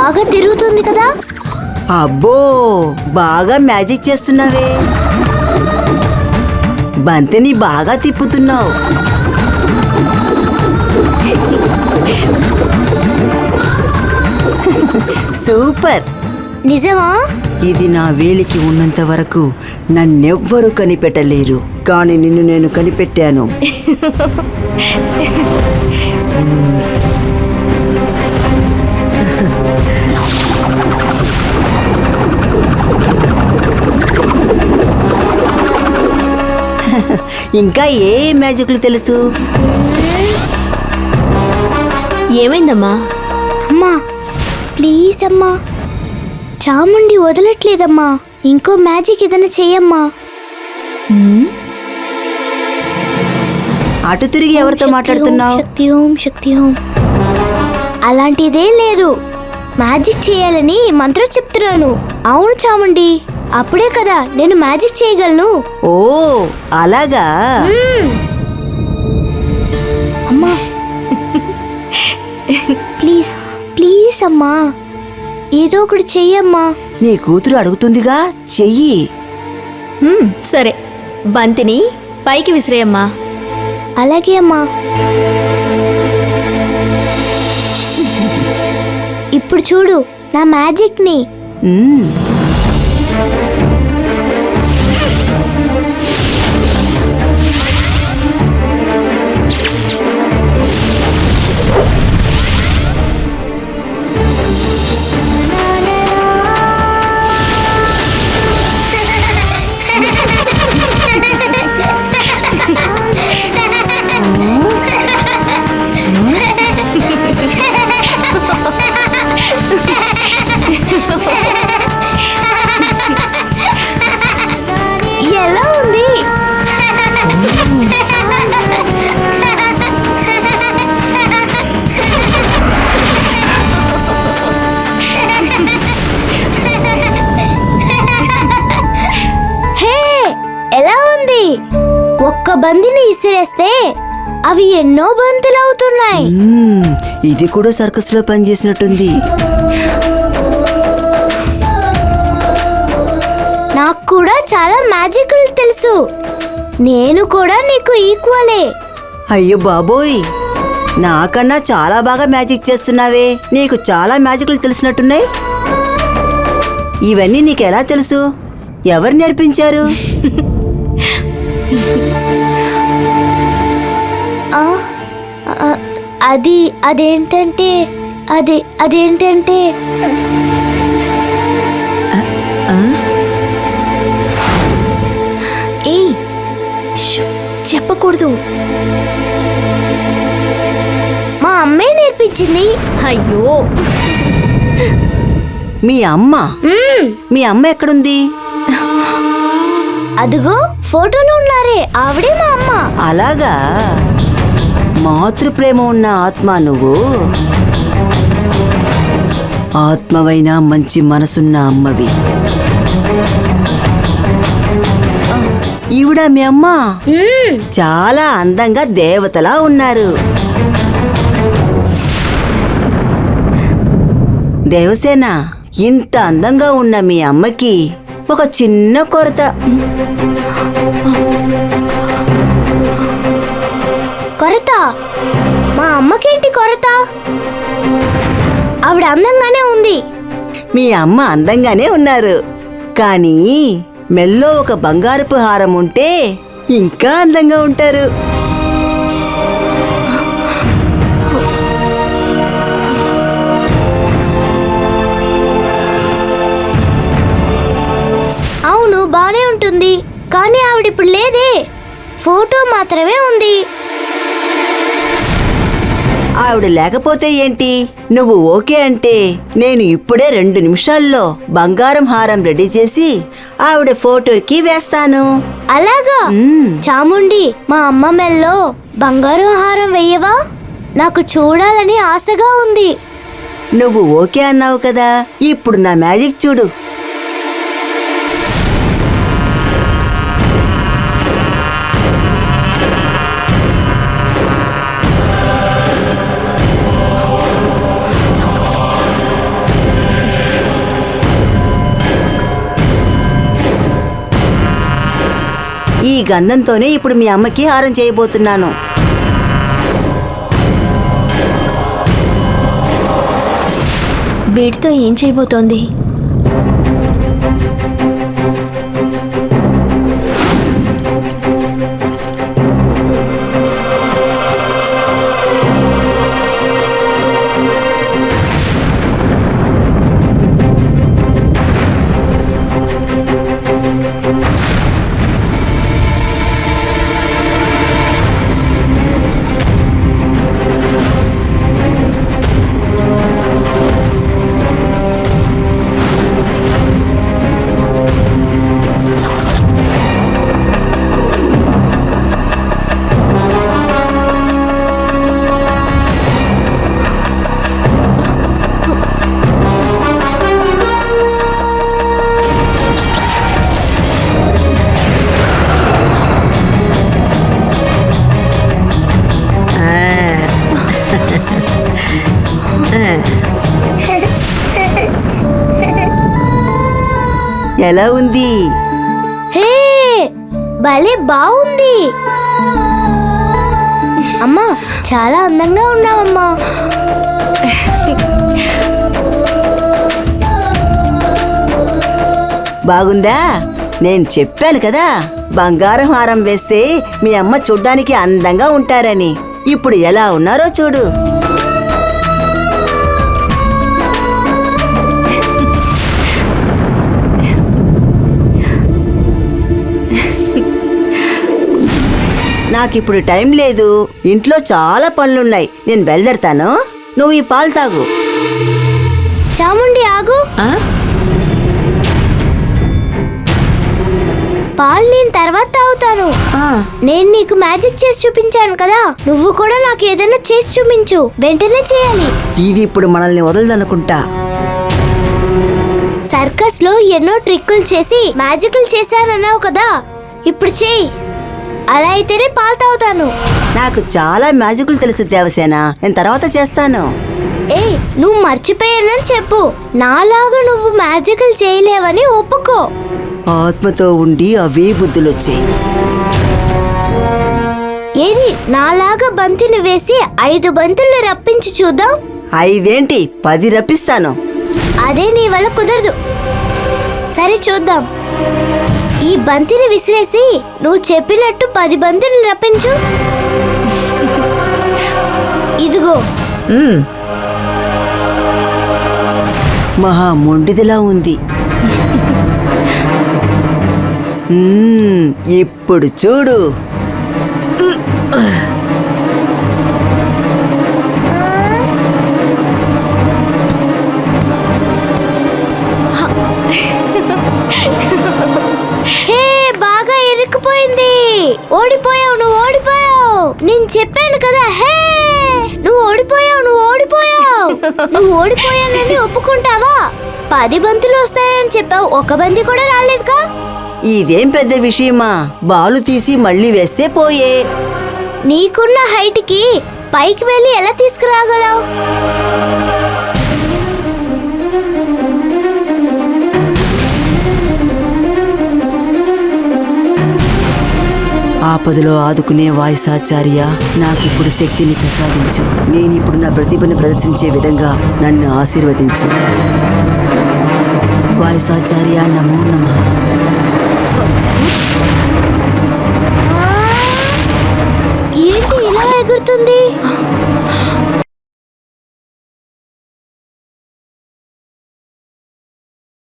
బాగా తిరుగుతుంది కదా. అబ్బో, బాగా మ్యాజిక్ చేస్తున్నావే. బంతిని బాగా తిప్పుతున్నావు. సూపర్. నిజమా? ఇది నా వేలికి ఉన్నంత వరకు నన్నెవ్వరూ కనిపెట్టలేరు, కానీ నిన్ను నేను కనిపెట్టాను. ఇంకా ఏ మ్యాజిక్లు తెలుసు? ఏమైందమ్మా? అమ్మా ప్లీజ్ అమ్మా, చాముండి వదలట్లేదమ్మా. ఇంకో మ్యాజిక్ ఏదైనా చెయ్యమ్మా. అటు తిరిగి ఎవరితో మాట్లాడుతున్నావు? శక్తి ఓం శక్తి ఓం. అలాంటిదేం లేదు, మ్యాజిక్ చేయాలని మంత్రం చెప్తున్నాను. అవును చాముండి, అప్పుడే కదా నేను మ్యాజిక్ చేయగలను. ఓ అలాగా. అమ్మా ప్లీజ్ ప్లీజ్ అమ్మా, ఏదో ఒకటి చెయ్యమ్మా. నీ కూతురు అడుగుతుందిగా, చెయ్యి. సరే, బంతిని పైకి విసిరేయమ్మా. అలాగే అమ్మా. ఇప్పుడు చూడు నా మ్యాజిక్ ని. ఎలా ఉంది? హే, ఎలా ఉంది? ఒక్క బంతిని ఇసిరేస్తే అవి ఎన్నో బంతులు అవుతున్నాయి. ఇది కూడా సర్కస్ లో పనిచేసినట్టుంది. నాకు కూడా చాలా మ్యాజిక్లు తెలుసు. నేను కూడా నీకు ఈక్వలే. అయ్యో బాబోయ్, నాకన్నా చాలా బాగా మ్యాజిక్ చేస్తున్నావే. నీకు చాలా మ్యాజిక్లు తెలిసినట్టున్నాయి. ఇవన్నీ నీకెలా తెలుసు? ఎవరు నేర్పించారు? అదేంటంటే ఏయ్, చెప్పకూడదు. మా అమ్మే నేర్పించింది. అయ్యో, మీ అమ్మ? మీ అమ్మ ఎక్కడుంది? అదిగో ఫోటోలో ఉన్నారే, ఆవిడే మా అమ్మ. అలాగా, మాతృప్రేమ ఉన్న ఆత్మ నువ్వు. ఆత్మవైన మంచి మనసున్న అమ్మవి. ఈవిడ మీ అమ్మ? చాలా అందంగా దేవతలా ఉన్నారు. దేవసేన, ఇంత అందంగా ఉన్న మీ అమ్మకి ఒక చిన్న కొరత. కొరత? మా అమ్మకేంటి కొరత? ఆవిడ అందంగానే ఉంది. మీ అమ్మ అందంగానే ఉన్నారు, కానీ మెల్లో ఒక బంగారపు హారం ఉంటే ఇంకా అందంగా ఉంటారు. అవును, బానే ఉంటుంది, కానీ ఆవిడిప్పుడు లేదే. ఫోటో మాత్రమే ఉంది. ఆవిడ లేకపోతే ఏంటి? నువ్వు ఓకే అంటే నేను ఇప్పుడే 2 నిమిషాల్లో బంగారం హారం రెడీ చేసి ఆవిడ ఫోటోకి వేస్తాను. అలాగా? చాముండి, మా అమ్మ మెల్లో బంగారం హారం వెయ్యవా? నాకు చూడాలని ఆశగా ఉంది. నువ్వు ఓకే అన్నావు కదా, ఇప్పుడు నా మ్యాజిక్ చూడు. ఈ గంధంతోనే ఇప్పుడు మీ అమ్మకి హారం చేయబోతున్నాను. వీటితో ఏం చేయబోతోంది? ఎలా ఉంది? హే, భలే బాగుంది. అమ్మా, చాలా అందంగా ఉన్నావమ్మా. బాగుందా? నేను చెప్పాను కదా, బంగారం హారం వేస్తే మీ అమ్మ చూడ్డానికి అందంగా ఉంటారని. ఇప్పుడు ఎలా ఉన్నారో చూడు. నాకిప్పుడు టైం లేదు, ఇంట్లో చాలా పనులున్నాయి. నేను బయలుదేరతాను, నువ్వు ఈ పాలు తాగు. చాముండి ఆగు. పాలు నేను తర్వాత తాగుతాను. నేను నీకు మ్యాజిక్ చేసి చూపించాను కదా, నువ్వు కూడా నాకు ఏదైనా చేసి చూపించు. వెంటనే చేయాలి. ఇది ఇప్పుడు మనల్ని వదలదనుకుంటా. సర్కస్ లో ఎన్నో ట్రిక్కులు చేసి మ్యాజిక్లు చేశానన్నావు కదా, ఇప్పుడు చేయి. అలా అయితేనే పాలు తాగుతాను. నాకు చాలా మ్యాజిక్లు తెలుసు దేవసేన, నేను తర్వాత చేస్తాను. ఏ, నువ్వు మర్చిపోయానని చెప్పు. నాలాగా నువ్వు మ్యాజిక్లు చేయలేవని ఒప్పుకో. ఆత్మతో ఉండి అవే బుద్ధులొచ్చాయి. ఏది, నాలాగా బంతిని వేసి 5 బంతుల్ని రప్పించి చూద్దాం. 5 ఏంటి, 10 రప్పిస్తాను. అదే నీ వల్ల కుదరదు. సరే చూద్దాం. ఈ బంతిని విసిరేసి నువ్వు చెప్పినట్టు 10 బంతుల్ని రప్పించు. ఇదిగో. మహా మొండిదిలా ఉంది. ఇప్పుడు చూడు. హే, బాగా ఇరుక్కుపోయింది. ఓడిపోయావు, నువ్వు ఓడిపోయావు. నేను చెప్పాను కదా. హే, నువ్వు ఓడిపోయావు, నువ్వు ఓడిపోయావు. నువ్వు ఓడిపోయానని ఒప్పుకుంటావా? 10 బంతులు వస్తాయని చెప్పావు, 1 బంతి కూడా రాలేదుగా. ఇదేం పెద్ద విషయమా? బాలు తీసి మళ్ళీ వేస్తే పోయే. నీకున్న హైట్కి పైకి వెళ్ళి ఎలా తీసుకురాగలవు? ఆపదలో ఆదుకునే వాయిసాచార్య, నాకిప్పుడు శక్తిని ప్రసాదించు. నేనిప్పుడు నా ప్రతిభను ప్రదర్శించే విధంగా నన్ను ఆశీర్వదించు. వాయిసాచార్య, నమో నమః.